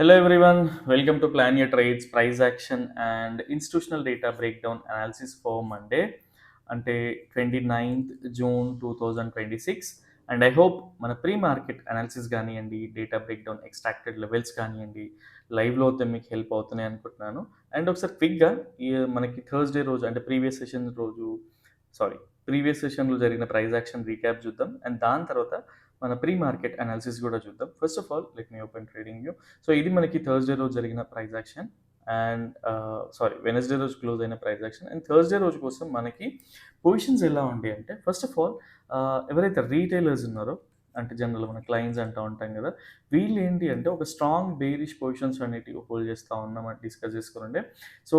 Hello everyone, welcome to Plan Your Trades, Price Action and Institutional Data Breakdown Analysis for Monday అంటే 29th June 2026. And I hope మన pre market analysis కానివ్వండి, data breakdown extracted levels కానివ్వండి, లైవ్లో అయితే మీకు help అవుతున్నాయి అనుకుంటున్నాను. And ఒకసారి క్విక్గా మనకి థర్స్డే రోజు అంటే ప్రీవియస్ సెషన్లో జరిగిన ప్రైస్ యాక్షన్ రీక్యాప్ చూద్దాం. అండ్ దాని తర్వాత మన ప్రీ మార్కెట్ అనాలిసిస్ కూడా చూద్దాం. First of all let me open trading view. So ఇది మనకి థర్స్డే రోజు జరిగిన ప్రైస్ యాక్షన్ అండ్ వెనస్డే రోజు క్లోజ్ అయిన ప్రైస్ యాక్షన్. అండ్ థర్స్డే రోజు కోసం మనకి పొజిషన్స్ ఎలా ఉంటాయి అంటే, ఫస్ట్ ఆఫ్ ఆల్ ఎవరైతే రీటైలర్స్ ఉన్నారో, అంటే జనరల్ మన క్లయింట్స్ అంటూ ఉంటాం కదా, వీళ్ళు ఏంటి అంటే ఒక స్ట్రాంగ్ బేరిష్ పొజిషన్స్ అనేటివి హోల్డ్ చేస్తూ ఉన్నామని డిస్కస్ చేసుకుని. సో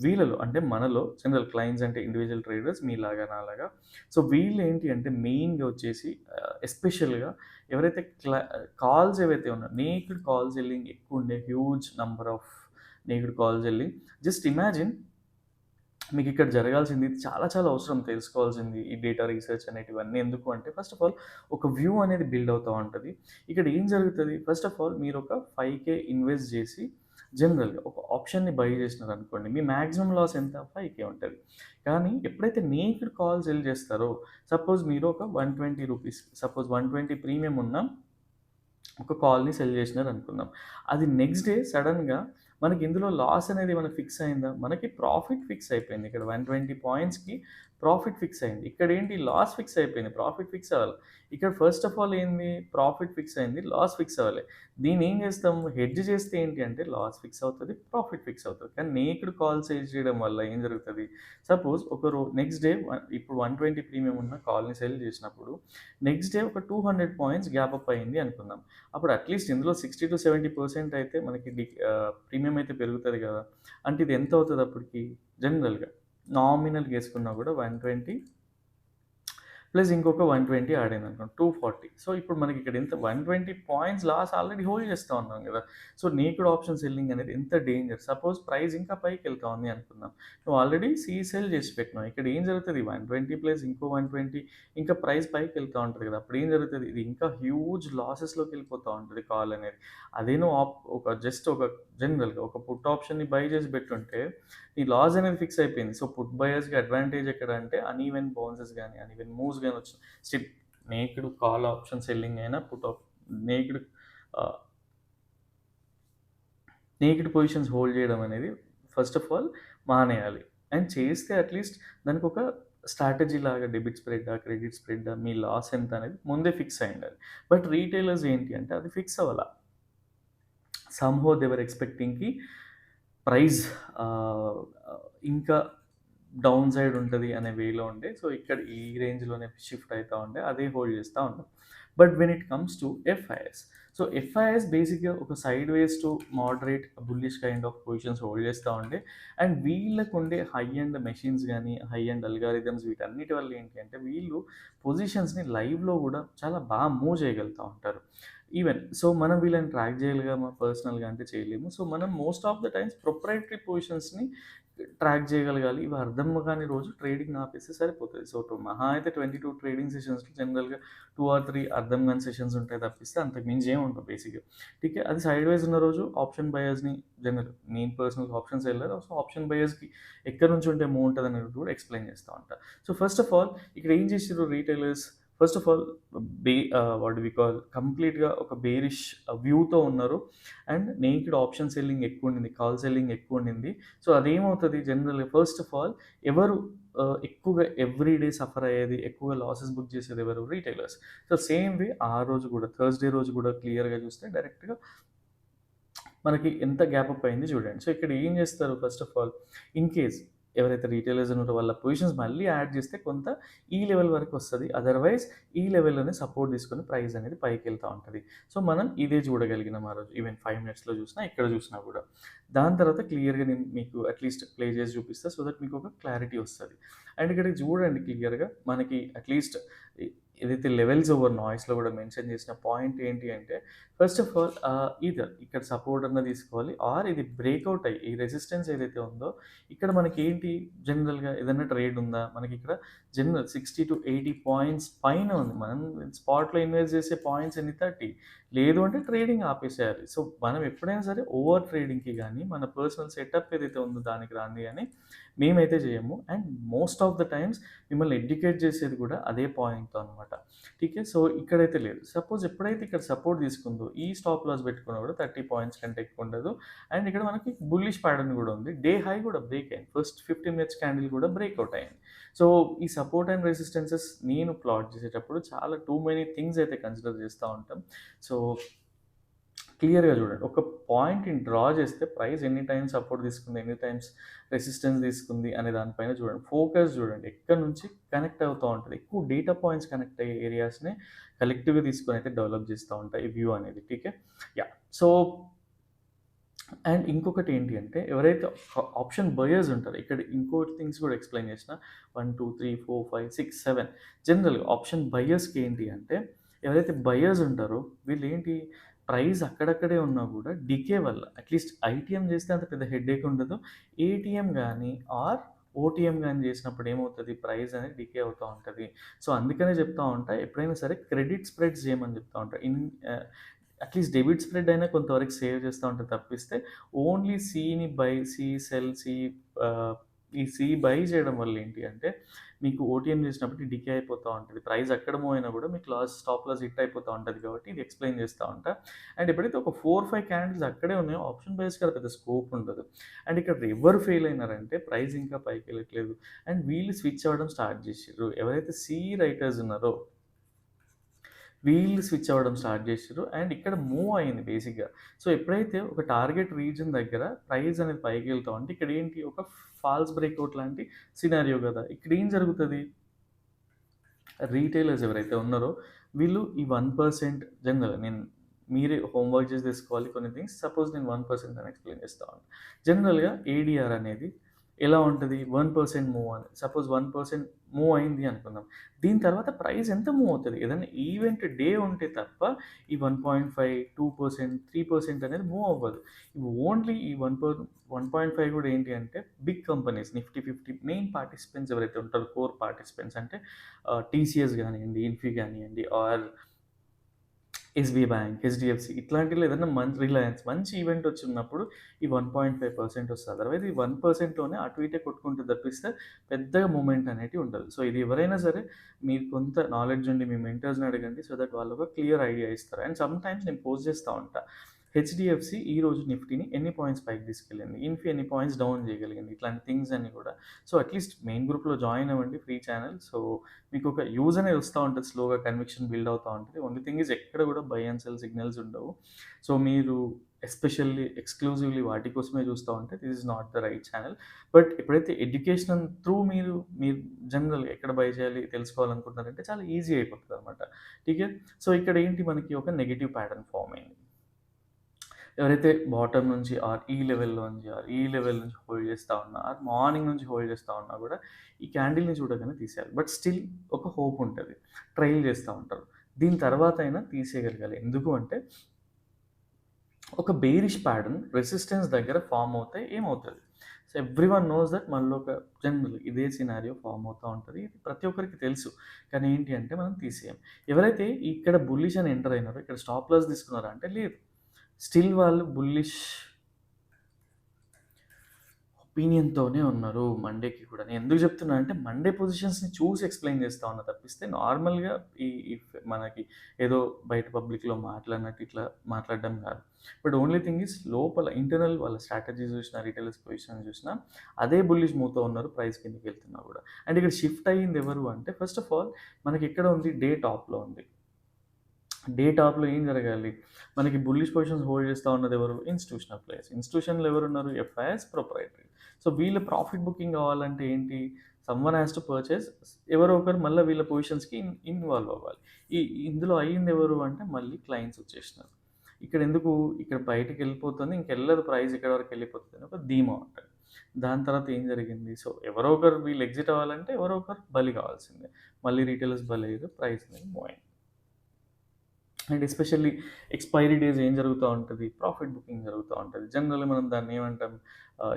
వీళ్ళలో అంటే మనలో జనరల్ క్లయింట్స్ అంటే ఇండివిజువల్ ట్రేడర్స్ మీలాగా నాలాగా. సో వీళ్ళు ఏంటి అంటే మెయిన్గా వచ్చేసి ఎస్పెషల్గా ఎవరైతే కాల్స్ ఏవైతే ఉన్నాయో, నేక్డ్ కాల్ సెల్లింగ్ ఎక్కువ ఉండే, huge number of naked call selling. Just imagine, మీకు ఇక్కడ జరగాల్సింది చాలా చాలా అవసరం తెలుసుకోవాల్సింది ఈ డేటా రీసెర్చ్ అనేటివన్నీ. ఎందుకు అంటే ఫస్ట్ ఆఫ్ ఆల్ ఒక వ్యూ అనేది బిల్డ్ అవుతూ ఉంటుంది. ఇక్కడ ఏం జరుగుతుంది, ఫస్ట్ ఆఫ్ ఆల్ మీరు ఒక 5K ఇన్వెస్ట్ చేసి జనరల్గా ఒక ఆప్షన్ని బై చేసినారు అనుకోండి, మీ మ్యాక్సిమం లాస్ ఎంత, 5K ఉంటుంది. కానీ ఎప్పుడైతే నేక్డ్ కాల్ సెల్ చేస్తారో, సపోజ్ మీరు ఒక 120 రూపీస్, సపోజ్ 120 ప్రీమియం ఉన్న ఒక కాల్ని సెల్ చేసినారు అనుకుందాం. అది నెక్స్ట్ డే సడన్గా మనకి ఇందులో లాస్ అనేది మనకు ఫిక్స్ అయిందా, మనకి ప్రాఫిట్ ఫిక్స్ అయిపోయింది. ఇక్కడ 120 పాయింట్స్కి ప్రాఫిట్ ఫిక్స్ అయింది. ఇక్కడ ఏంటి, లాస్ ఫిక్స్ అయిపోయింది, ప్రాఫిట్ ఫిక్స్ అవ్వాలి. ఇక్కడ ఫస్ట్ ఆఫ్ ఆల్ ఏంది, ప్రాఫిట్ ఫిక్స్ అయింది, లాస్ ఫిక్స్ అవ్వాలి. దీన్ని ఏం చేస్తాము, హెడ్జ్ చేస్తే ఏంటి అంటే లాస్ ఫిక్స్ అవుతుంది, ప్రాఫిట్ ఫిక్స్ అవుతుంది. కానీ నేక్డ్ కాల్ సేల్ చేయడం వల్ల ఏం జరుగుతుంది, సపోజ్ నెక్స్ట్ డే ఇప్పుడు 120 ప్రీమియం ఉన్న కాల్ని సెల్ చేసినప్పుడు నెక్స్ట్ డే ఒక 200 పాయింట్స్ గ్యాప్ అప్ అయింది అనుకుందాం. అప్పుడు అట్లీస్ట్ ఇందులో 60-70% అయితే మనకి ప్రీమియం అయితే పెరుగుతుంది కదా. అంటే ఇది ఎంత అవుతుంది అప్పటికి, జనరల్గా నామినల్గా వేసుకున్నా కూడా 120 ప్లస్ ఇంకొక 120 యాడ్ అయింది అనుకోండి, 240. సో ఇప్పుడు మనకి ఇక్కడ ఎంత, 120 పాయింట్స్ లాస్ ఆల్రెడీ హోల్డ్ చేస్తూ ఉన్నాం కదా. సో నేక్డ్ ఆప్షన్ సెల్లింగ్ అనేది ఎంత డేంజర్. సపోజ్ ప్రైస్ ఇంకా పైకి వెళ్తా ఉంది అనుకుందాం, నువ్వు ఆల్రెడీ సెల్ చేసి పెట్టినావు. ఇక్కడ ఏం జరుగుతుంది, 120 ప్లస్ ఇంకో 120, ఇంకా ప్రైస్ పైకి వెళ్తూ ఉంటుంది కదా. అప్పుడు ఏం జరుగుతుంది, ఇది ఇంకా హ్యూజ్ లాసెస్లోకి వెళ్ళిపోతూ ఉంటుంది కాల్ అనేది. అదే నువ్వు ఒక జనరల్గా ఒక పుట్ ఆప్షన్ని బై చేసి పెట్టుంటే ఈ లాస్ అనేది ఫిక్స్ అయిపోయింది. సో పుట్ బయర్స్కి అడ్వాంటేజ్ ఎక్కడ అంటే, అన్ఈవెన్ బౌన్సెస్ కానీ అన్ఈవెన్ మూవ్స్ కానీ వచ్చింది. Still naked call option selling అయినా నేక్డ్ పొజిషన్స్ హోల్డ్ చేయడం అనేది ఫస్ట్ ఆఫ్ ఆల్ మానేయాలి. అండ్ చేస్తే అట్లీస్ట్ దానికి ఒక స్ట్రాటజీ లాగా డెబిట్ స్ప్రెడ్డా, క్రెడిట్ స్ప్రెడ్డా, మీ లాస్ ఎంత అనేది ముందే ఫిక్స్ అయి ఉండాలి. బట్ రీటైలర్స్ ఏంటి అంటే అది ఫిక్స్ అవ్వాల. సమ్హో దేవర్ ఎక్స్పెక్టింగ్కి ప్రైస్ ఇంకా డౌన్ సైడ్ ఉంటుంది అనే వేలో ఉండే. సో ఇక్కడ ఈ రేంజ్లోనే షిఫ్ట్ అవుతూ ఉండే, అదే హోల్డ్ చేస్తూ ఉంటాం. But when it comes to FIs, so FIs బేసిక్గా ఒక sideways to moderate bullish kind of positions hold చేస్తూ ఉండే. అండ్ వీళ్ళకు ఉండే హై అండ్ మెషిన్స్ కానీ హై అండ్ అల్గారిథమ్స్ వీటన్నిటి వల్ల ఏంటి అంటే వీళ్ళు పొజిషన్స్ని లైవ్లో కూడా చాలా బాగా మూవ్ చేయగలుగుతూ ఉంటారు. ఈవెన్ సో మనం వీళ్ళని ట్రాక్ చేయగలమా పర్సనల్గా అంటే చేయలేము. సో మనం most of the times proprietary పొజిషన్స్ని ట్రాక్ చేయగలగాలి. ఇవి అర్థం కాని రోజు ట్రేడింగ్ ఆపేస్తే సరిపోతుంది. సో మహా అయితే 22 ట్రేడింగ్ సెషన్స్లో జనరల్గా 2 or 3 అర్థం కాని సెషన్స్ ఉంటాయి తప్పిస్తే అంతకు మించి ఏమి ఉంటుంది బేసిక్గా. ఠీక్, అది సైడ్ వైజ్ ఉన్న రోజు ఆప్షన్ బయర్స్ని జనరల్ నేను పర్సనల్ ఆప్షన్స్ వెళ్ళారు. సో ఆప్షన్ బయర్స్కి ఎక్కడి నుంచి ఉంటే మూవ్ ఉంటుంది అనేది కూడా ఎక్స్ప్లెయిన్ చేస్తూ ఉంటాను. సో ఫస్ట్ ఆఫ్ ఆల్ ఇక్కడ ఏం చేసారు retailers, first of all what we call కంప్లీట్గా ఒక బేరిష్ వ్యూతో ఉన్నారు. అండ్ నేక్డ్ ఆప్షన్ సెల్లింగ్ ఎక్కువ ఉండింది, కాల్ సెల్లింగ్ ఎక్కువ ఉండింది. సో అదేమవుతుంది జనరల్గా, ఫస్ట్ ఆఫ్ ఆల్ ఎవరు ఎక్కువగా ఎవ్రీ డే సఫర్ అయ్యేది, ఎక్కువగా లాసెస్ బుక్ చేసేది ఎవరు, రీటైలర్స్. సో సేమ్ వే ఆ రోజు కూడా థర్స్డే రోజు కూడా క్లియర్గా చూస్తే డైరెక్ట్గా మనకి ఎంత గ్యాప్ అప్ అయింది చూడండి. సో ఇక్కడ ఏం చేస్తారు, first of all in case ఎవరైతే రీటైలర్స్ ఉన్నారో వాళ్ళ పొజిషన్స్ మళ్ళీ యాడ్ చేస్తే కొంత ఈ లెవెల్ వరకు వస్తుంది. అదర్వైజ్ ఈ లెవెల్లోనే సపోర్ట్ తీసుకొని ప్రైస్ అనేది పైకి వెళ్తూ ఉంటుంది. సో మనం ఇదే చూడగలిగినాం ఆ రోజు, ఈవెన్ 5 minutesలో చూసినా ఇక్కడ చూసినా కూడా. దాని తర్వాత క్లియర్గా నేను మీకు అట్లీస్ట్ ప్లే చేసి చూపిస్తాను, సో దట్ మీకు ఒక క్లారిటీ వస్తుంది. అండ్ ఇక్కడ చూడండి క్లియర్గా మనకి అట్లీస్ట్ ఏదైతే లెవెల్స్ ఓవర్ నాయిస్లో కూడా మెన్షన్ చేసిన పాయింట్ ఏంటి అంటే, ఫస్ట్ ఆఫ్ ఆల్ ఇక్కడ సపోర్ట్ అన్న తీసుకోవాలి, ఆర్ ఇది బ్రేక్అవుట్ అయ్యి ఈ రెసిస్టెన్స్ ఏదైతే ఉందో ఇక్కడ మనకి ఏంటి జనరల్గా ఏదైనా ట్రేడ్ ఉందా, మనకి ఇక్కడ జనరల్ 60 to 80 పాయింట్స్ పైన ఉంది. మనం స్పాట్లో ఇన్వెస్ట్ చేసే పాయింట్స్ ఎన్ని, 30. లేదు అంటే ట్రేడింగ్ ఆపేసేయాలి. సో, మనం ఎప్పుడైనా సరే ఓవర్ ట్రేడింగ్‌కి గానీ, మన పర్సనల్ సెటప్ ఏదైతే ఉందో దానికి రాంది గానీ మేమైతే జేయము. And most of the times మిమ్మల్ని ఎడ్యుకేట్ చేసేది కూడా అదే పాయింట్‌తో అనమాట. ఠీకే. సో, ఇక్కడైతే లేదు. సపోజ్ ఎప్పుడైతే ఇక్కడ సపోర్ట్ తీసుకుందో, ఈ స్టాప్ లాస్ పెట్టుకున్నా కూడా 30 పాయింట్స్ కంటే ఎక్కువ ఉండదు. అండ్ ఇక్కడ మనకి బుల్లిష్ ప్యాటర్న్ కూడా ఉంది. డే హై కూడా బ్రేక్ అయింది. ఫస్ట్ 15 మినిట్స్ క్యాండిల్ కూడా బ్రేక్‌ఔట్ అయింది. సో, ఈ సపోర్ట్ అండ్ రెసిస్టెన్సెస్ నేను ప్లాట్ చేసేటప్పుడు చాలా టూ మెనీ థింగ్స్ అయితే కన్సిడర్ చేస్తా ఉంటాం. సో, క్లియర్‌గా చూడండి. ఒక పాయింట్‌ని డ్రా చేస్తే ప్రైస్ ఎన్ని టైమ్స్ సపోర్ట్ తీసుకుంది, ఎన్ని టైమ్స్ రెసిస్టెన్స్ తీసుకుంది అనే దానిపైన చూడండి. ఫోకస్ చూడండి. ఎక్కడి నుంచి కనెక్ట్ అవుతా ఉంటది. ఎక్కువ డేటా పాయింట్స్ కనెక్ట్ అయ్యే ఏరియాస్‌ని కలెక్టివ్‌గా తీసుకొని అయితే డెవలప్ చేస్తా ఉంటాయి ఈ వ్యూ అనేది. ఠీకే. యాహ్! సో, అండ్ ఇంకొకటి ఏంటి అంటే ఎవరైతే ఆప్షన్ బయర్స్ ఉంటారో, ఇక్కడ ఇంకోటి థింగ్స్ కూడా ఎక్స్‌ప్లెయిన్ చేసిన 1, 2, 3, 4, 5, 6, 7 జనరల్‌గా ఆప్షన్ బయర్స్‌కి ఏంటి అంటే ఎవరైతే బయర్స్ ఉంటారో వీళ్ళేంటి ప్రైస్ అక్కడక్కడే ఉన్నా కూడా డికే వల్ల అట్‌లీస్ట్ ఐటీఎం చేస్తే అంత పెద్ద హెడేక్ ఉండదు. ఏటీఎం గానీ ఆర్ ఓటీఎం గానీ చేసినప్పుడు ఏమవుతది ప్రైస్ అనేది డికే అవుతా ఉంటది. సో, అందుకనే చెప్తా ఉంటా ఎప్పుడైనా సరే క్రెడిట్ స్ప్రెడ్స్ చేయమని చెప్తా ఉంటా. అట్‌లీస్ట్ డెబిట్ స్ప్రెడ్ అయినా కొంతవరకు సేవ్ చేస్తా ఉంటే తప్పిస్తే ఓన్లీ సీని బై సి, సెల్, ఆహ్, ఈ సి బై చేయడం వల్ల ఏంటి అంటే మీకు ఓటీఎం చేసినప్పుడు డికే అయిపోతా ఉంటది. ప్రైస్ ఎక్కడ మూవ్ అయినా కూడా మీకు స్టాప్ లాస్ హిట్ అయిపోతా ఉంటది కాబట్టి ఇది ఎక్స్‌ప్లెయిన్ చేస్తా ఉంటా. అండ్ ఎప్పుడైతే ఒక 4, 5 క్యాండిల్స్ అక్కడే ఉన్నాయో ఆప్షన్ బయర్స్‌కి కదా పెద్ద స్కోప్ ఉండదు. అండ్ ఇక్కడ ఎవరు ఫెయిల్ అయినారంటే ప్రైస్ ఇంకా పైకెళ్ళట్లేదు. అండ్ వీళ్ళు స్విచ్ అవ్వడం స్టార్ట్ చేసిర్రు. ఎవరైతే సి రైటర్స్ ఉన్నారో వీళ్ళు స్విచ్ అవ్వడం స్టార్ట్ చేసిర్రు. అండ్ ఇక్కడ మూవ్ అయింది బేసిక్‌గా. సో, ఎప్పుడైతే ఒక టార్గెట్ రీజియన్ దగ్గర ప్రైస్ అనేది పైకెళ్తా ఉంటే ఇక్కడ ఏంటి ఒక ఫాల్స్ బ్రేక్‌ఔట్ లాంటి సినారియో గదా! ఇక్కడ ఏం జరుగుతది? రీటైలర్స్ ఎవరైతే ఉన్నారో వీళ్ళు ఈ 1% జనరల్‌గా మీరే హోంవర్క్ చేసి తెలుసుకోవాలి కొన్ని థింగ్స్. సపోజ్ నేను 1% అని ఎక్స్‌ప్లెయిన్ చేస్తా ఉన్నాను. జనరల్‌గా ఏడీఆర్ అనేది ఎలా ఉంటది? 1% మూవ్ అని. సపోజ్ 1% మూవ్ అయింది అనుకుందాం. దీని తర్వాత ప్రైస్ ఎంత మూవ్ అవుతది? ఏదైనా ఈవెంట్ డే ఉంటే తప్ప ఈ 1.5, 2%, 3% అనేది మూవ్ అవ్వదు. ఇవి ఓన్లీ ఈ 1.5 కూడా ఏంటి అంటే big companies Nifty 50 main participants ఎవరైతే ఉంటారో కోర్ పార్టిసిపెంట్స్ అంటే టీసీఎస్ గానియండి, ఇన్ఫీ గానియండి ఆర్ ఎస్‌బీఐ బ్యాంక్, హెచ్‌డీఎఫ్‌సీ ఇట్లాంటిలో ఏదన్నా రిలయన్స్ మంచి ఈవెంట్ వచ్చినప్పుడు ఈ 1.5% వస్తది. అదర్‌వైజ్ ఈ 1%లోనే అటు ఇటే కొట్టుకుంటూ తప్పిస్తే పెద్దగా మూవ్‌మెంట్ అనేటివి ఉండదు. సో, ఇది ఎవరైనా సరే మీకు కొంత నాలెడ్జ్ ఉండి మీ మెంటర్స్‌ని అడగండి. సో దట్ వాళ్ళు ఒక క్లియర్ ఐడియా ఇస్తారు. అండ్ సమ్‌టైమ్స్ నేను పోస్ట్ చేస్తా ఉంటా. హెచ్‌డీఎఫ్‌సీ ఈరోజు నిఫ్టీని ఎన్ని పాయింట్స్ పైకి తీసుకెళ్ళింది? ఇన్ఫీ ఎన్ని పాయింట్స్ డౌన్ చేయగలిగింది? ఇట్లాంటి థింగ్స్ అన్నీ కూడా. సో, అట్‌లీస్ట్ మెయిన్ గ్రూప్‌లో జాయిన్ అవ్వండి ఫ్రీ ఛానల్. సో, మీకొక యూజ్ అనేది వస్తా ఉంటది. స్లోగా కన్విక్షన్ బిల్డ్ అవుతా ఉంటది. ఓన్లీ థింగ్ ఈజ్ ఎక్కడ కూడా బై అండ్ సెల్ సిగ్నల్స్ ఉండవు. సో, మీరు ఎస్పెషల్లీ ఎక్స్‌క్లూజివ్‌లీ వాటి కోసమే చూస్తా ఉంటే this is not the right channel. But ఎప్పుడైతే ఎడ్యుకేషనల్ త్రూ మీరు జనరల్‌గా ఎక్కడ బై చేయాలి తెలుసుకోవాలనుకుంటున్నారంటే చాలా ఈజీ అయిపోతదనమాట. ఠీకే. సో, ఇక్కడ ఏంటి మనకి ఒక నెగెటివ్ ప్యాటర్న్ ఫార్మ్ అయింది. ఎవరైతే బాటమ్ నుంచి ఆర్ ఈ లెవెల్‌లో నుంచి ఆర్ ఈ లెవెల్ నుంచి హోల్డ్ చేస్తా ఉన్నా, ఆర్ మార్నింగ్ నుంచి హోల్డ్ చేస్తా ఉన్నా కూడా ఈ క్యాండిల్‌ని చూడగానే తీసేయాలి. బట్ స్టిల్ ఒక హోప్ ఉంటది. ట్రైల్ చేస్తా ఉంటారు. దీని తర్వాత అయినా తీసేయగలగాలి. ఎందుకు అంటే ఒక బేరిష్ ప్యాటర్న్ రెసిస్టెన్స్ దగ్గర ఫార్మ్ అవుతే ఏమవుతది? సో, ఎవ్రీవన్ నోస్ దట్ మనలో ఒక జనరల్ ఇదే సినారియో ఫార్మ్ అవుతా ఉంటది. ఇది ప్రతి ఒక్కరికి తెలుసు. కానీ ఏంటి అంటే మనం తీసేయం. ఎవరైతే ఇక్కడ బుల్లిష్ అని ఎంటర్ అయినారో ఇక్కడ స్టాప్ లాస్ తీసుకున్నారా అంటే లేదు. స్టిల్ వాళ్ళు బుల్లిష్ ఒపీనియన్‌తోనే ఉన్నారు మండేకి కూడా. నేను ఎందుకు చెప్తున్నా అంటే మండే పొజిషన్స్‌ని చూసి ఎక్స్‌ప్లెయిన్ చేస్తా ఉన్నా తప్పిస్తే నార్మల్‌గా మనకి ఏదో బయట పబ్లిక్‌లో మాట్లాడినట్టు ఇట్లా మాట్లాడడం కాదు. బట్ ఓన్లీ థింగ్ ఈజ్ లోపల ఇంటర్నల్ వాళ్ళ స్ట్రాటజీ చూసినా, రిటైలర్స్ పొజిషన్ చూసినా అదే బుల్లిష్ మూవ్‌తో ఉన్నారు ప్రైస్ కిందకి వెళ్తున్నా కూడా. అండ్ ఇక్కడ షిఫ్ట్ అయ్యింది ఎవరు అంటే ఫస్ట్ ఆఫ్ ఆల్ మనకి ఎక్కడ ఉంది డే టాప్‌లో ఉంది. డే టాప్‌లో ఏం జరగాలి? మనకి బుల్లిష్ పొజిషన్స్ హోల్డ్ చేస్తా ఉన్నది ఎవరు? Institutional players. ఇన్‌స్టిట్యూషన్‌లో ఎవరున్నారు? FIS, proprietary. సో, వీళ్ళ ప్రాఫిట్ బుకింగ్ కావాలంటే ఏంటి? Someone has to purchase. ఎవరో ఒకరు మళ్ళా వీళ్ళ పొజిషన్స్‌కి ఇన్వాల్వ్ అవ్వాలి. ఈ ఇందులో అయింది ఎవరు అంటే మళ్ళీ క్లయింట్స్ వచ్చేసినారు. ఇక్కడ బయటికెళ్ళిపోతుంది. ఇంకెళ్ళదు ప్రైస్ ఇక్కడి వరకు వెళ్ళిపోతది అని ఒక ధీమా ఉంటది. దాని తర్వాత ఏం జరిగింది? సో, ఎవరో ఒకరు వీళ్ళు ఎగ్జిట్ అవ్వాలంటే ఎవరో ఒకరు బలి కావాల్సిందే. మళ్ళీ రిటైలర్స్ బలయ్యారు. ప్రైస్ అనేది మూవ్ అయింది. అండ్ ఎస్పెషల్లీ ఎక్స్‌పైరీ డేస్ ఏం జరుగుతా ఉంటది, ప్రాఫిట్ బుకింగ్ జరుగుతా ఉంటది. జనరల్లీ మనం దాన్ని ఏమంటాం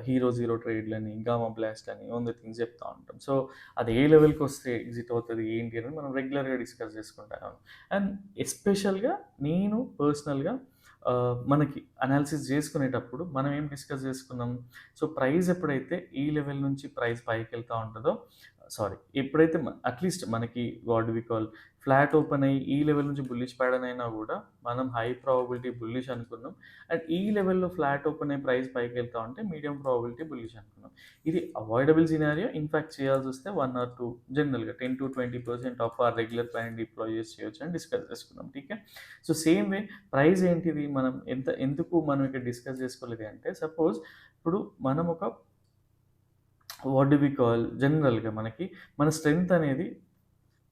హీరో జీరో ట్రేడ్‌లని, గామా బ్లాస్ట్ అని 100 థింగ్స్ చెప్తా ఉంటాం. సో, అది ఏ లెవెల్‌కొస్తే ఎగ్జిట్ అవుతది ఏంటి అని మనం రెగ్యులర్‌గా డిస్కస్ చేసుకుంటాం. అండ్ ఎస్పెషల్‌గా నేను పర్సనల్‌గా మనకి అనాలిసిస్ చేసుకునేటప్పుడు మనం ఏం డిస్కస్ చేసుకున్నాం. సో, ప్రైస్ ఎప్పుడైతే ఈ లెవెల్ నుంచి ప్రైస్ పైకెళ్తా ఉంటదో సారీ ఎప్పుడైతే అట్‌లీస్ట్ మనకి what do we call flat open అయ్యి ఈ లెవెల్ నుంచి బుల్లిష్ ప్యాటర్న్ అయినా కూడా మనం హై ప్రాబబిలిటీ బుల్లిష్ అనుకున్నాం. అండ్ ఈ లెవెల్‌లో ఫ్లాట్ ఓపెన్ అయ్యి ప్రైస్ పైకెళ్తా ఉంటే మీడియం ప్రాబబిలిటీ బుల్లిష్ అనుకున్నాం. ఇది అవాయిడబుల్ సినారియో. ఇన్‌ఫాక్ట్ చేయాల్సొస్తే 1 ఆర్ 2 జనరల్‌గా 10-20% of our regular plan deploy చేయొచ్చు అని డిస్కస్ చేసుకున్నాం. ఠీకే. సో, సేమ్ వే ప్రైస్ ఏంటిది మనం ఎందుకు మనం ఇక్కడ డిస్కస్ చేసుకోలేదు అంటే సపోజ్ ఇప్పుడు మనం ఒక వాట్ డు వి కాల్ జనరల్‌గా మనకి మన స్ట్రెంగ్త్ అనేది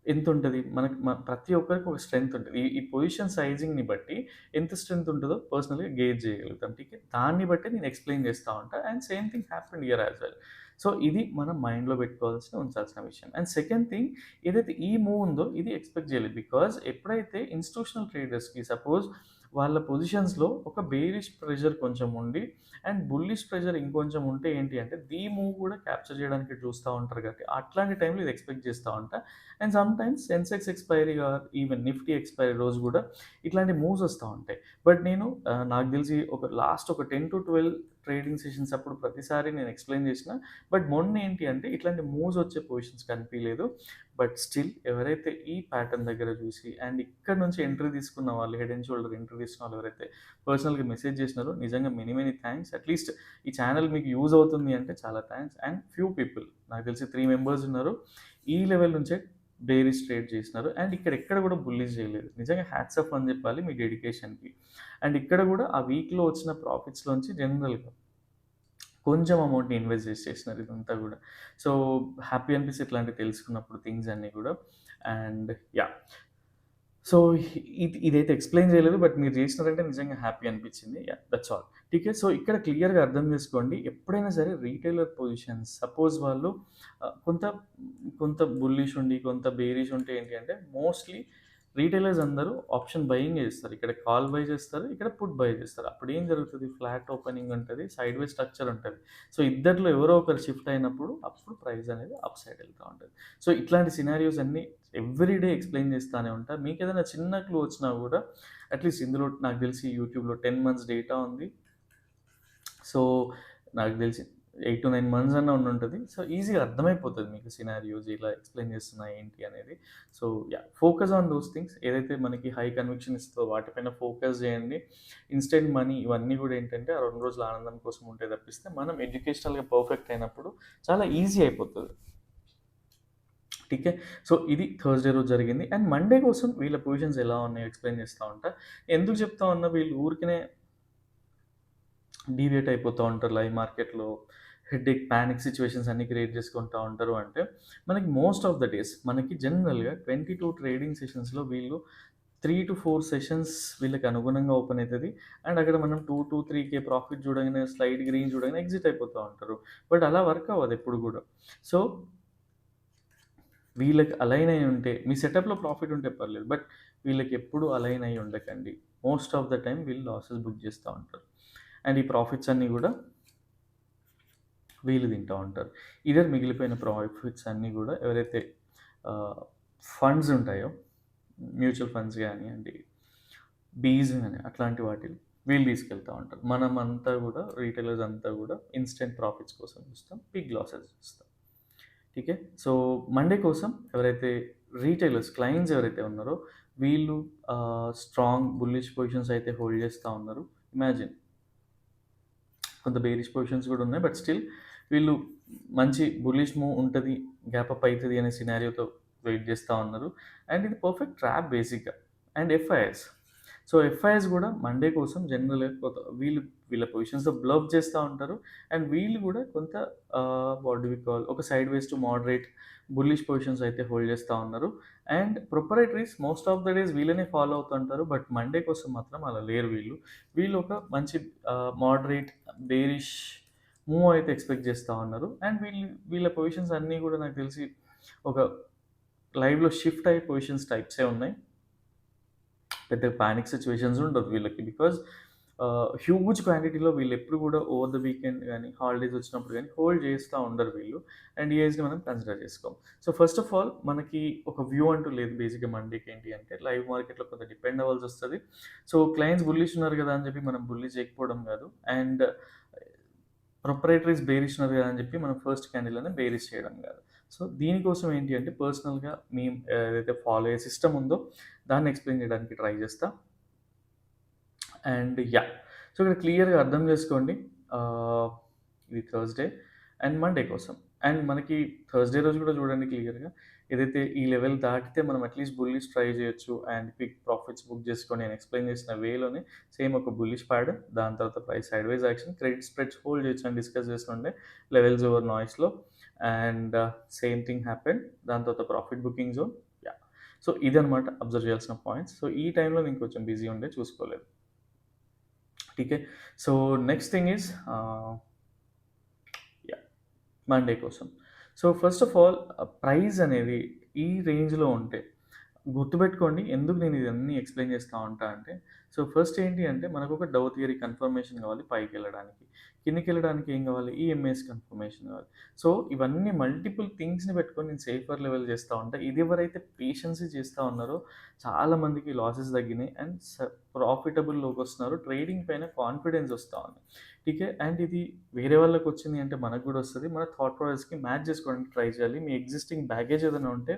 ఎంతుంటది? మనకి ప్రతి ఒక్కరికి ఒక స్ట్రెంగ్త్ ఉంటది. ఈ ఈ పొజిషన్ సైజింగ్‌ని బట్టి ఎంత స్ట్రెంగ్త్ ఉంటదో పర్సనల్‌గా గేజ్ చేయగలుగుతాం. ఠీకే. దాన్ని బట్టి నేను ఎక్స్‌ప్లెయిన్ చేస్తా ఉంటా. And same thing happened here as well. So, ఇది మనం మైండ్‌లో పెట్టుకోవాల్సిన ఉంచాల్సిన విషయం. అండ్ సెకండ్ థింగ్ ఏదైతే ఈ మూవ్ ఉందో ఇది ఎక్స్‌పెక్ట్ చేయలేదు. బికాజ్ ఎప్పుడైతే ఇన్‌స్టిట్యూషనల్ ట్రేడర్స్‌కి సపోజ్ వాళ్ళ పొజిషన్స్‌లో ఒక బేరిష్ ప్రెషర్ కొంచెం ఉండి అండ్ బుల్లిష్ ప్రెషర్ ఇంకొంచెం ఉంటే ఏంటి అంటే మూవ్ కూడా క్యాప్చర్ చేయడానికి చూస్తా ఉంటారు కాబట్టి అట్లాంటి టైంలో ఇది ఎక్స్‌పెక్ట్ చేస్తా ఉంటా. And sometimes Sensex expiry or even Nifty expiry రోజు గూడా ఇట్లాంటి మూవ్స్ వస్తా ఉంటాయి. బట్ నేను నాకు తెలిసి లాస్ట్ ఒక 10-12 ట్రేడింగ్ సెషన్స్ అప్పుడు ప్రతిసారి నేను ఎక్స్‌ప్లెయిన్ చేసినా. బట్ మొన్న ఏంటి అంటే ఇట్లాంటి మూవ్స్ వచ్చే పొజిషన్స్ కనిపియలేదు. బట్ స్టిల్ ఎవరైతే ఈ ప్యాటర్న్ దగ్గర చూసి అండ్ ఇక్కడ నుంచి ఎంట్రీ తీసుకున్న వాళ్ళు హెడ్ అండ్ షోల్డర్ ఎంట్రీ తీసుకున్న వాళ్ళు ఎవరైతే పర్సనల్‌గా మెసేజ్ చేసినారో నిజంగా మెనీ మెనీ థాంక్స్. అట్‌లీస్ట్ ఈ ఛానల్ మీకు యూజ్ అవుతుంది అంటే చాలా థాంక్స్. అండ్ ఫ్యూ పీపుల్ నాకు తెలిసి 3 మెంబర్స్ ఉన్నారు. ఈ లెవెల్ నుంచే బేరిష్ ట్రేడ్ చేసినారు. అండ్ ఇక్కడ ఎక్కడ కూడా బుల్లిష్ చేయలేదు. నిజంగా హ్యాట్స్ ఆఫ్ అని చెప్పాలి మీ డెడికేషన్‌కి. అండ్ ఇక్కడ కూడా ఆ వీక్‌లో వచ్చిన ప్రాఫిట్స్‌లోంచి జనరల్‌గా కొంచెం అమౌంట్‌ని ఇన్వెస్ట్ చేసినారు ఇదంతా గూడా. సో, హ్యాపీ అనిపిస్తది ఇట్లాంటివి తెలుసుకున్నప్పుడు థింగ్స్ అన్నీ గూడా. And yeah! సో, ఇదైతే ఎక్స్‌ప్లెయిన్ చేయలేదు. బట్ మీరు చేసినారంటే నిజంగా హ్యాపీ అనిపించింది. యాహ్! That's all. ఠీకే. సో, ఇక్కడ క్లియర్‌గా అర్థం చేసుకోండి. ఎప్పుడైనా సరే రిటైలర్ పొజిషన్స్ సపోజ్ వాళ్ళు కొంత కొంత బుల్లిష్ ఉండి, కొంత బేరిష్ ఉంటే ఏంటి అంటే మోస్ట్‌లీ రీటైలర్స్ అందరూ ఆప్షన్ బయింగే చేస్తారు. ఇక్కడ కాల్ బై చేస్తారు. ఇక్కడ పుట్ బై చేస్తారు. అప్పుడేం జరుగుతది? ఫ్లాట్ ఓపెనింగ్ ఉంటది. సైడ్‌వేస్ స్ట్రక్చర్ ఉంటది. సో, ఇద్దరిలో ఎవరో ఒకరు షిఫ్ట్ అయినప్పుడు అప్పుడు ప్రైస్ అనేది అప్ సైడ్ ఎళ్తా ఉంటది. సో, ఇట్లాంటి సినారియోస్ అన్నీ ఎవ్రీ డే ఎక్స్‌ప్లెయిన్ చేస్తానే ఉంటా. మీకేదైనా చిన్న క్లూ వచ్చినా గూడా అట్‌లీస్ట్ ఇందులో నాకు తెలిసి యూట్యూబ్‌లో 10 మంత్స్ డేటా ఉంది. సో, నాకు తెలిసి 8-9 మంత్స్ అన్నా ఉండుంటది. సో, ఈజీగా అర్థమైపోతది మీకు సినారియోస్ ఇలా ఎక్స్‌ప్లెయిన్ చేస్తున్నా ఏంటి అనేది. So, yeah! Focus on those things. ఏదైతే మనకి హై కన్విక్షన్ ఇస్తదో వాటిపైన ఫోకస్ చేయండి. ఇన్‌స్టంట్ మనీ ఇవన్నీ గూడా ఏంటంటే ఆ 2 రోజుల ఆనందం కోసం ఉంటాయి తప్పిస్తే మనం ఎడ్యుకేషనల్‌గా పర్ఫెక్ట్ అయినప్పుడు చాలా ఈజీ అయిపోతది. ఠీకే. సో, ఇది థర్స్‌డే రోజు జరిగింది. అండ్ మండే కోసం వీళ్ళ పొజిషన్స్ ఎలా ఉన్నాయో ఎక్స్‌ప్లెయిన్ చేస్తా ఉంటా. ఎందుకు చెప్తా ఉన్నా వీళ్ళు ఊరికనే డీవియేట్ అయిపోతా ఉంటారు లైవ్ మార్కెట్‌లో. హెడేక్, పానిక్ సిట్యుయేషన్స్ అన్నీ క్రియేట్ చేసుకుంటా ఉంటారు అంటే, మనకి మోస్ట్ ఆఫ్ ద డేస్ మనకి జనరల్‌గా 22 ట్రేడింగ్ సెషన్స్‌లో వీళ్ళు 3-4 సెషన్స్ వీళ్ళకి అనుగుణంగా ఓపెన్ అయితది. అండ్ అక్కడ మనం 2-3K ప్రాఫిట్ చూడంగానే స్లైడ్ గ్రీన్ చూడంగానే ఎగ్జిట్ అయిపోతా ఉంటారు. బట్ అలా వర్క్ అవ్వదు ఎప్పుడు గూడా. సో, వీళ్ళకి అలైన్ అయ్యి ఉంటే మీ సెటప్‌లో ప్రాఫిట్ ఉంటే పర్లేదు. బట్ వీళ్ళకి ఎప్పుడు అలైన్ అయ్యి ఉండకండి. మోస్ట్ ఆఫ్ ద టైమ్ వీళ్ళు లాసెస్ బుక్ చేస్తా ఉంటారు. అండ్ ఈ ప్రాఫిట్స్ అన్నీ గూడా వీళ్ళు తింటా ఉంటారు. ఇదే మిగిలిపోయిన ప్రాఫిట్స్ అన్నీ గూడా ఎవరైతే ఫండ్స్ ఉంటాయో మ్యూచువల్ ఫండ్స్ గానియండి, బీస్ గాని అట్లాంటి వాటిని వీళ్ళు తీసుకెళ్తా ఉంటారు. మనమంతా గూడా రీటైలర్స్ అంతా గూడా ఇన్‌స్టంట్ ప్రాఫిట్స్ కోసం చూస్తాం. బిగ్ లాసెస్ చూస్తాం. ఠీకే. సో, మండే కోసం ఎవరైతే రీటైలర్స్, క్లయింట్స్ ఎవరైతే ఉన్నారో వీళ్ళు స్ట్రాంగ్ బుల్లిష్ పొజిషన్స్ అయితే హోల్డ్ చేస్తా ఉన్నారు. ఇమాజిన్ కొంత బేరిష్ పొజిషన్స్ గూడా ఉన్నాయి. బట్ స్టిల్ వీళ్ళు మంచి బుల్లిష్ మూవ్ ఉంటది, గ్యాప్ అప్ అయితది అనే సినారియోతో వెయిట్ చేస్తా ఉన్నారు. అండ్ ఇది పర్ఫెక్ట్ ట్రాప్ బేసిక్‌గా. And FIs. సో, ఎఫ్ఐఎస్ గూడా మండే కోసం జనరల్‌గా వీళ్ళ పొజిషన్స్‌లో బ్లఫ్ చేస్తా ఉంటారు. అండ్ వీళ్ళు గూడా కొంత వాట్ డు వి కాల్ ఒక sideways to moderate bullish positions అయితే హోల్డ్ చేస్తా ఉన్నారు. And proprietaries most of the days వీళ్ళనే ఫాలో అవుతుంటారు. బట్ మండే కోసం మాత్రం అలా లేరు వీళ్ళు. వీళ్ళు ఒక మంచి మోడరేట్ బేరిష్ మూవ్ అయితే ఎక్స్‌పెక్ట్ చేస్తా ఉన్నారు. అండ్ వీళ్ళ పొజిషన్స్ అన్నీ గూడా నాకు తెలిసి ఒక లైవ్‌లో షిఫ్ట్ అయ్యే పొజిషన్స్ టైప్సే ఉన్నాయి. పెద్ద పానిక్ సిచ్యువేషన్స్ ఉండదు వీళ్ళకి. బికాజ్ హ్యూజ్ క్వాంటిటీలో వీళ్ళు ఎప్పుడు కూడా ఓవర్ ద వీకెండ్ కానీ హాలిడేస్ వచ్చినప్పుడు కానీ హోల్డ్ చేస్తూ ఉండరు వీళ్ళు. అండ్ ఈ ఏజ్ని మనం కన్సిడర్ చేసుకోం. సో ఫస్ట్ ఆఫ్ ఆల్ మనకి ఒక వ్యూ అంటూ లేదు బేసిక్గా మండేకి. ఏంటి అంటే లైవ్ మార్కెట్లో కొంత డిపెండ్ అవ్వాల్సి వస్తుంది. సో క్లయింట్స్ బుల్లిష్ ఉన్నారు కదా అని చెప్పి మనం బుల్లి చేయకపోవడం కాదు. అండ్ ప్రొపరేటరీస్ బేరిష్ ఉన్నారు కదా అని చెప్పి మనం ఫస్ట్ క్యాండిల్లోనే బేరిష్ చేయడం కాదు. సో దీనికోసం ఏంటి అంటే పర్సనల్గా మేము ఏదైతే ఫాలో అయ్యే సిస్టమ్ ఉందో దాన్ని ఎక్స్ప్లెయిన్ చేయడానికి ట్రై చేస్తా. అండ్ సో ఇక్కడ క్లియర్గా అర్థం చేసుకోండి. ఇది థర్స్డే అండ్ మండే కోసం. అండ్ మనకి థర్స్డే రోజు కూడా చూడండి క్లియర్గా, ఏదైతే ఈ లెవెల్ దాటితే మనం అట్లీస్ట్ బుల్లిష్ ట్రై చేయొచ్చు అండ్ క్విక్ ప్రాఫిట్స్ బుక్ చేసుకొని నేను ఎక్స్ప్లెయిన్ చేసిన వేలోనే సేమ్ ఒక బుల్లిష్ ప్యాడ్, దాని తర్వాత price side wise action, credit spreads hold చేయొచ్చు అని డిస్కస్ చేస్తుండే లెవెల్స్ ఓవర్ నాయిస్లో. And same thing happen. దాని తర్వాత ప్రాఫిట్ బుకింగ్ జోన్. సో ఇదనమాట అబ్జర్వ్ చేయాల్సిన పాయింట్స్. సో ఈ టైంలో నేను కొంచెం బిజీ ఉండే చూసుకోలేదు. ఠీకే. So next thing is Monday కోసం. So first of all price అనేది ఈ రేంజ్లో ఉంటే గుర్తుపెట్టుకోండి, ఎందుకు నేను ఇదన్నీ ఎక్స్ప్లెయిన్ చేస్తూ ఉంటా అంటే, సో ఫస్ట్ ఏంటి అంటే మనకు ఒక డౌ థియరీ కన్ఫర్మేషన్ కావాలి పైకి వెళ్ళడానికి. కిందికి వెళ్ళడానికి ఏం కావాలి? ఈఎంఐఎస్ కన్ఫర్మేషన్ కావాలి. సో ఇవన్నీ మల్టిపుల్ థింగ్స్ని పెట్టుకొని నేను సేఫర్ లెవెల్ చేస్తూ ఉంటా. ఇది ఎవరైతే పేషెన్స్ చేస్తూ ఉన్నారో చాలామందికి లాసెస్ తగ్గినాయి అండ్ ప్రాఫిటబుల్లోకి వస్తున్నారు. ట్రేడింగ్ పైన కాన్ఫిడెన్స్ వస్తూ ఉంది. ఠీకే. అండ్ ఇది వేరే వాళ్ళకి వచ్చింది అంటే మనకు కూడా వస్తుంది. మన థాట్ ప్రాసెస్కి మ్యాచ్ చేసుకోవడానికి ట్రై చేయాలి. మీ ఎగ్జిస్టింగ్ బ్యాగేజ్ ఏదైనా ఉంటే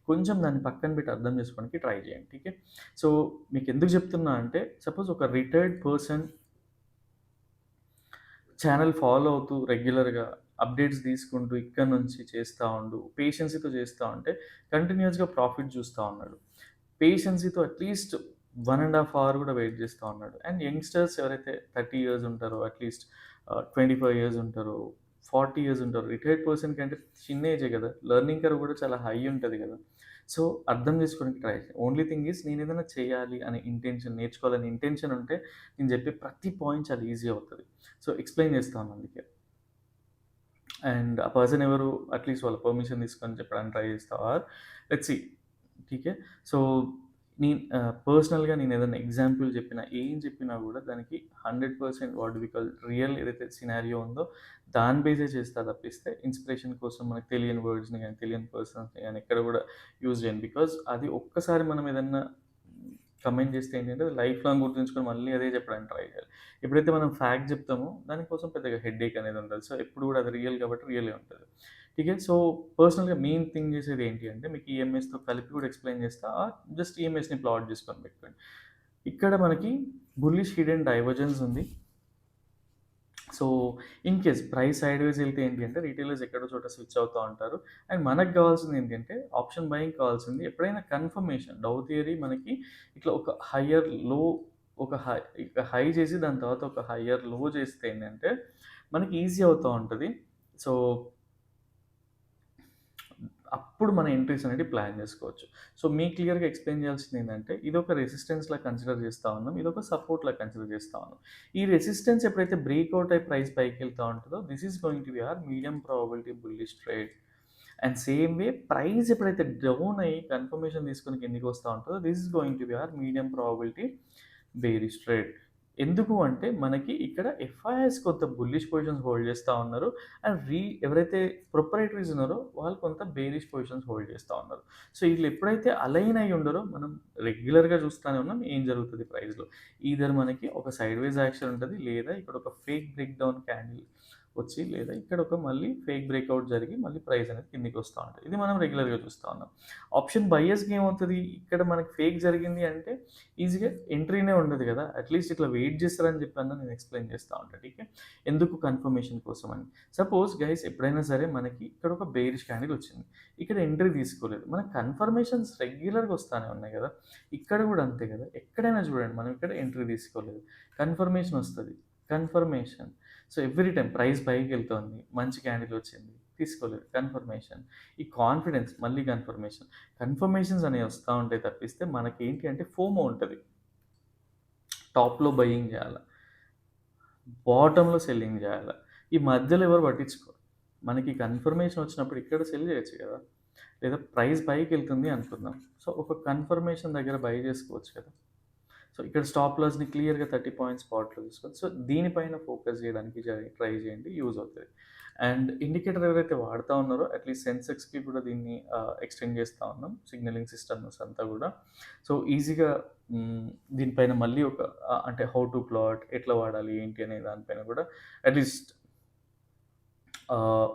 కొంచెం దాన్ని పక్కన పెట్టి అర్థం చేసుకోవడానికి ట్రై చేయండి. ఠీకే. సో మీకు ఎందుకు చెప్తున్నా అంటే, సపోజ్ ఒక రిటైర్డ్ పర్సన్ ఛానల్ ఫాలో అవుతూ రెగ్యులర్గా అప్డేట్స్ తీసుకుంటూ ఇక్కడ నుంచి చేస్తూ ఉండు, పేషెన్సీతో చేస్తూ ఉంటే కంటిన్యూస్గా ప్రాఫిట్ చూస్తూ ఉన్నాడు. పేషెన్సీతో అట్లీస్ట్ 1.5 అవర్ కూడా వెయిట్ చేస్తూ ఉన్నాడు. అండ్ యంగ్స్టర్స్ ఎవరైతే 30 ఇయర్స్ ఉంటారో, అట్లీస్ట్ 25 ఇయర్స్ ఉంటారో, 40 ఇయర్స్ ఉంటారు, రిటైర్డ్ పర్సన్ కంటే చిన్న ఏజే కదా, లెర్నింగ్ కర్వ్ కూడా చాలా హై ఉంటుంది కదా. సో అర్థం చేసుకోవడానికి ట్రై చేయండి. ఓన్లీ థింగ్ ఈజ్ నేను ఏదైనా చేయాలి అనే ఇంటెన్షన్, నేర్చుకోవాలని ఇంటెన్షన్ ఉంటే నేను చెప్పే ప్రతి పాయింట్ చాలా ఈజీ అవుతుంది. సో ఎక్స్ప్లెయిన్ చేస్తాను అందుకే. అండ్ ఆ పర్సన్ ఎవరు, అట్లీస్ట్ వాళ్ళ పర్మిషన్ తీసుకొని చెప్పడానికి ట్రై చేస్తావా, లెట్స్ సీ. ఠీకే. సో పర్సనల్గా నేను ఏదైనా ఎగ్జాంపుల్ చెప్పినా, ఏం చెప్పినా కూడా దానికి 100% వాట్ వి కాల్ రియల్ ఏదైతే సినారియో ఉందో దాని బేసే చేస్తా తప్పిస్తే ఇన్స్పిరేషన్ కోసం మనకు తెలియని వర్డ్స్ని కానీ తెలియని పర్సన్స్ని కానీ ఎక్కడ కూడా యూజ్ చేయండి. బికాజ్ అది ఒక్కసారి మనం ఏదన్నా కమెంట్ చేస్తే ఏంటంటే లైఫ్ లాంగ్ గుర్తుంచుకొని మళ్ళీ అదే చెప్పడానికి ట్రై చేయాలి. ఎప్పుడైతే మనం ఫ్యాక్ట్ చెప్తామో దానికోసం పెద్దగా హెడ్ఏక్ అనేది ఉంటుంది. సో ఎప్పుడు కూడా అది రియల్ కాబట్టి రియలే ఉంటుంది. ఠీకే. సో పర్సనల్గా మెయిన్ థింగ్ చేసేది ఏంటి అంటే, మీకు ఈఎంఐస్తో కలిపి కూడా ఎక్స్ప్లెయిన్ చేస్తా, జస్ట్ ఈఎంఐస్ని ప్లాట్ చేసుకొని పెట్టుకోండి. ఇక్కడ మనకి బుల్లిష్ హిడెన్ డైవర్జెన్స్ ఉంది. So in case price side wise వెళ్తే ఏంటి అంటే రీటైలర్స్ ఎక్కడో చోట స్విచ్ అవుతూ ఉంటారు. అండ్ మనకు కావాల్సింది ఏంటంటే ఆప్షన్ బయింగ్ కావాల్సింది ఎప్పుడైనా కన్ఫర్మేషన్. డౌ థియరీ మనకి ఇట్లా ఒక హయ్యర్ లో, ఒక హై చేసి దాని తర్వాత ఒక హయ్యర్ లో చేస్తే ఏంటంటే మనకి ఈజీ అవుతూ ఉంటుంది. సో అప్పుడు మన ఎంట్రీస్ అనేది ప్లాన్ చేసుకోవచ్చు. సో మీకు క్లియర్గా ఎక్స్ప్లెయిన్ చేయాల్సింది ఏంటంటే, ఇది ఒక రెసిస్టెన్స్లా కన్సిడర్ చేస్తూ ఉన్నాం, ఇది ఒక సపోర్ట్లా కన్సిడర్ చేస్తూ ఉన్నాం. ఈ రెసిస్టెన్స్ ఎప్పుడైతే బ్రేక్అవుట్ అయ్యి ప్రైస్ పైకి వెళ్తూ ఉంటుందో this is going to be are medium probability bullish trade. And same way price ఎప్పుడైతే డౌన్ అయ్యి కన్ఫర్మేషన్ తీసుకుని కిందికి వస్తూ ఉంటుందో this is going to be are medium probability bearish trade. ఎందుకు అంటే మనకి ఇక్కడ ఎఫ్ఐఎస్ కొంత బుల్లిష్ పొజిషన్స్ హోల్డ్ చేస్తూ ఉన్నారు అండ్ ఎవరైతే ప్రొపరేటరీస్ ఉన్నారో వాళ్ళు కొంత బేరిష్ పొజిషన్స్ హోల్డ్ చేస్తూ ఉన్నారు. సో వీళ్ళు ఎప్పుడైతే అలైన్ అయ్యి ఉండరో మనం రెగ్యులర్గా చూస్తూనే ఉన్నాం ఏం జరుగుతుంది ప్రైస్లో. ఈధర్ మనకి ఒక సైడ్ వైజ్ యాక్షన్ ఉంటుంది, లేదా ఇక్కడ ఒక ఫేక్ బ్రేక్ డౌన్ క్యాండిల్ వచ్చి, లేదా ఇక్కడ ఒక మళ్ళీ ఫేక్ బ్రేక్అవుట్ జరిగి మళ్ళీ ప్రైస్ అనేది కిందికి వస్తూ ఉంటుంది. ఇది మనం రెగ్యులర్గా చూస్తూ ఉన్నాం. ఆప్షన్ బయ్యర్స్కి ఏమవుతుంది, ఇక్కడ మనకి ఫేక్ జరిగింది అంటే ఈజీగా ఎంట్రీనే ఉండదు కదా, అట్లీస్ట్ ఇట్లా వెయిట్ చేస్తారని చెప్పాను నేను ఎక్స్ప్లెయిన్ చేస్తూ ఉంటాను. ఠీకే. ఎందుకు కన్ఫర్మేషన్ కోసం అని. సపోజ్ గైస్ ఎప్పుడైనా సరే మనకి ఇక్కడ ఒక బేరిష్ క్యాండిల్ వచ్చింది, ఇక్కడ ఎంట్రీ తీసుకోలేదు, మన కన్ఫర్మేషన్స్ రెగ్యులర్గా వస్తూనే ఉన్నాయి కదా, ఇక్కడ కూడా అంతే కదా. ఎక్కడైనా చూడండి మనం ఇక్కడ ఎంట్రీ తీసుకోలేదు, కన్ఫర్మేషన్ వస్తుంది, confirmation. So every time price పైకి వెళ్తుంది, మంచి క్యాండిల్ వచ్చింది, తీసుకోలేదు, కన్ఫర్మేషన్. ఈ కాన్ఫిడెన్స్ మళ్ళీ కన్ఫర్మేషన్. కన్ఫర్మేషన్స్ అనేవి వస్తూ ఉంటాయి తప్పిస్తే మనకి ఏంటి అంటే ఫోమో ఉంటుంది. టాప్లో బయింగ్ చేయాలి, బాటంలో సెల్లింగ్ చేయాలి, ఈ మధ్యలో ఎవరు పట్టించుకోరు. మనకి కన్ఫర్మేషన్ వచ్చినప్పుడు ఇక్కడ సెల్ చేయొచ్చు కదా, లేదా ప్రైస్ పైకి వెళ్తుంది అనుకుందాం, సో ఒక కన్ఫర్మేషన్ దగ్గర బై చేసుకోవచ్చు కదా. సో ఇక్కడ స్టాప్ లాస్ని క్లియర్గా 30 పాయింట్స్ స్పాట్లో తీసుకోవాలి. సో దీనిపైన ఫోకస్ చేయడానికి ట్రై చేయండి, యూజ్ అవుతుంది. అండ్ ఇండికేటర్ ఎవరైతే వాడుతా ఉన్నారో అట్లీస్ట్ సెన్సెక్స్కి కూడా దీన్ని ఎక్స్టెండ్ చేస్తూ ఉన్నాం, సిగ్నలింగ్ సిస్టమ్స్ అంతా కూడా. సో ఈజీగా దీనిపైన మళ్ళీ ఒక అంటే హౌ టు ప్లాట్, ఎట్లా వాడాలి ఏంటి అనే దానిపైన కూడా అట్లీస్ట్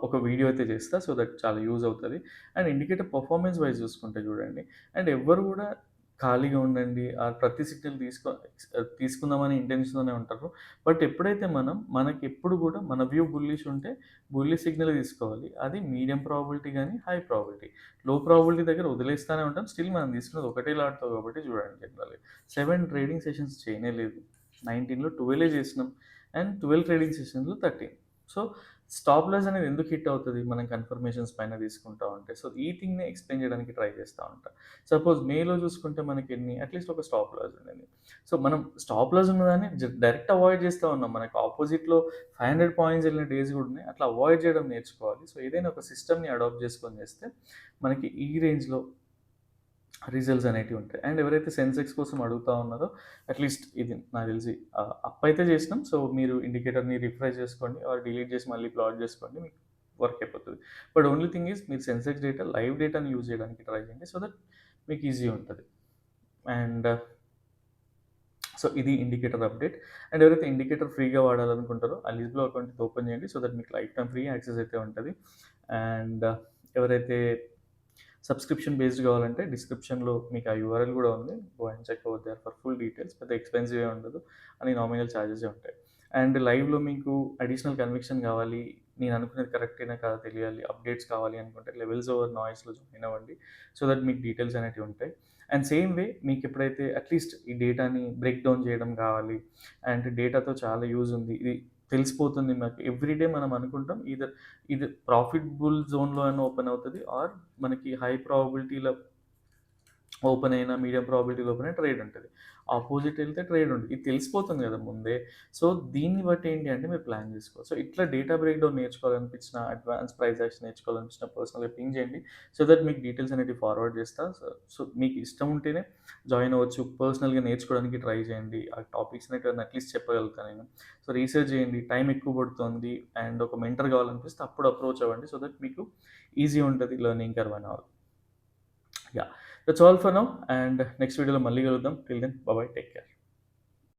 ఒక వీడియో అయితే చేస్తా. సో దట్ చాలా యూజ్ అవుతుంది. అండ్ ఇండికేటర్ పర్ఫార్మెన్స్ వైజ్ చూసుకుంటే చూడండి, అండ్ ఎవ్వరు కూడా ఖాళీగా ఉండండి ప్రతి సిగ్నల్ తీసుకుందామని ఇంటెన్షన్‌తోనే ఉంటారు. బట్ ఎప్పుడైతే మనకి ఎప్పుడు కూడా మన వ్యూ బుల్లిష్ ఉంటే బుల్లిష్ సిగ్నల్ తీసుకోవాలి. అది మీడియం ప్రాబబిలిటీ గానీ, హై ప్రాబబిలిటీ. లో ప్రాబబిలిటీ దగ్గర వదిలేస్తానే ఉంటాం. స్టిల్ మనం తీసుకున్నది ఒకటే లాట్‌తో కాబట్టి చూడండి జనరల్లీ 7 ట్రేడింగ్ సెషన్స్ చేయనే లేదు. 19లో 12 చేసినాం. అండ్ 12 ట్రేడింగ్ సెషన్స్‌లో 13. సో స్టాప్ లాస్ అనేది ఎందుకు హిట్ అవుతది? మనం కన్ఫర్మేషన్స్ పైన తీసుకుంటా ఉంటే. సో ఈ థింగ్‌ని ఎక్స్‌ప్లెయిన్ చేయడానికి ట్రై చేస్తా ఉంటా. సపోజ్ మేలో చూసుకుంటే మనకెన్ని అట్‌లీస్ట్ ఒక స్టాప్ లాస్ ఉండింది. సో మనం స్టాప్ లాస్ ఉన్నదాన్ని డైరెక్ట్ అవాయిడ్ చేస్తా ఉన్నాం. మనకు ఆపోజిట్‌లో 500 పాయింట్స్ ఎళ్ళిన డేస్ కూడా ఉన్నాయి. అట్లా అవాయిడ్ చేయడం నేర్చుకోవాలి. సో ఏదైనా ఒక సిస్టమ్‌ని అడాప్ట్ చేసుకొని చేస్తే మనకి ఈ రేంజ్‌లో రిజల్ట్స్ అనేటివి ఉంటాయి. అండ్ ఎవరైతే సెన్సెక్స్ కోసం అడుగుతా ఉన్నారో అట్‌లీస్ట్ ఇది నాకు తెలిసి అప్ అయితే చేసినాం. సో మీరు ఇండికేటర్‌ని రిఫ్రెష్ చేసుకోండి ఆర్ డిలీట్ చేసి మళ్ళీ ప్లాట్ చేసుకోండి. మీకు వర్క్ అయిపోతది. బట్ ఓన్లీ థింగ్ ఈజ్ మీరు సెన్సెక్స్ డేటా, లైవ్ డేటాని యూజ్ చేయడానికి ట్రై చేయండి. సో దట్ మీకు ఈజీ ఉంటది. అండ్ సో ఇది ఇండికేటర్ అప్డేట్. అండ్ ఎవరైతే ఇండికేటర్ ఫ్రీగా వాడాలనుకుంటారో ఆ లిస్ట్‌లో అకౌంట్ ఓపెన్ చేయండి. సో దట్ మీకు లైఫ్ టైమ్ ఫ్రీ యాక్సెస్ అయితే ఉంటది. అండ్ ఎవరైతే సబ్స్క్రిప్షన్ బేస్డ్ కావాలంటే డిస్క్రిప్షన్‌లో మీకు ఆ యూఆర్ఎల్ కూడా ఉంది. Go and check over there for full details. పెద్ద ఎక్స్‌పెన్సివ్ ఏమి ఉండదు. అని నామినల్ చార్జెసే ఉంటాయి. అండ్ లైవ్‌లో మీకు అడిషనల్ కన్విక్షన్ కావాలి, నేను అనుకున్నది కరెక్టేనా కాదా తెలియాలి, అప్డేట్స్ కావాలి అనుకుంటే లెవెల్స్ ఓవర్ నాయిస్‌లో జాయిన్ అవ్వండి. సో దట్ మీకు డీటెయిల్స్ అనేటివి ఉంటాయి. అండ్ సేమ్ వే మీకు ఎప్పుడైతే అట్‌లీస్ట్ ఈ డేటాని బ్రేక్ డౌన్ చేయడం కావాలి, అండ్ డేటాతో చాలా యూజ్ ఉంది, ఇది తెలిసిపోతుంది మాకు. ఎవ్రీ డే మనం అనుకుంటాం ఇది ప్రాఫిటబుల్ జోన్‌లో అయినా ఓపెన్ అవుతది ఆర్ మనకి హై ప్రాబబిలిటీలో ఓపెన్ అయినా, మీడియం ప్రాబబిలిటీలో ఓపెన్ అయినా ట్రేడ్ ఉంటది. ఆపోజిట్ ఎళ్తే ట్రేడ్ ఉండదు. ఇది తెలిసిపోతుంది కదా ముందే. సో దీన్ని బట్టి ఏంటి అంటే మీరు ప్లాన్ చేసుకోవాలి. సో ఇట్లా డేటా బ్రేక్ డౌన్ నేర్చుకోవాలనిపించిన, అడ్వాన్స్ ప్రైస్ యాక్షన్ నేర్చుకోవాలనిపించిన పర్సనల్‌గా పింగ్ చేయండి. సో దట్ మీకు డీటెయిల్స్ అనేటివి ఫార్వర్డ్ చేస్తా. సో మీకు ఇష్టం ఉంటేనే జాయిన్ అవ్వచ్చు. పర్సనల్‌గా నేర్చుకోవడానికి ట్రై చేయండి. ఆ టాపిక్స్ అనేటివి అట్‌లీస్ట్ చెప్పగలుగుతా నేను. సో రీసెర్చ్ చేయండి. టైం ఎక్కువ పడుతుంది అండ్ ఒక మెంటర్ కావాలనిపిస్తే అప్పుడు అప్రోచ్ అవ్వండి. సో దట్ మీకు ఈజీ ఉంటది learning curve and all. Yeah! That's all for now and next వీడియోలో మళ్ళీ కలుద్దాం. Till then bye bye. Take care.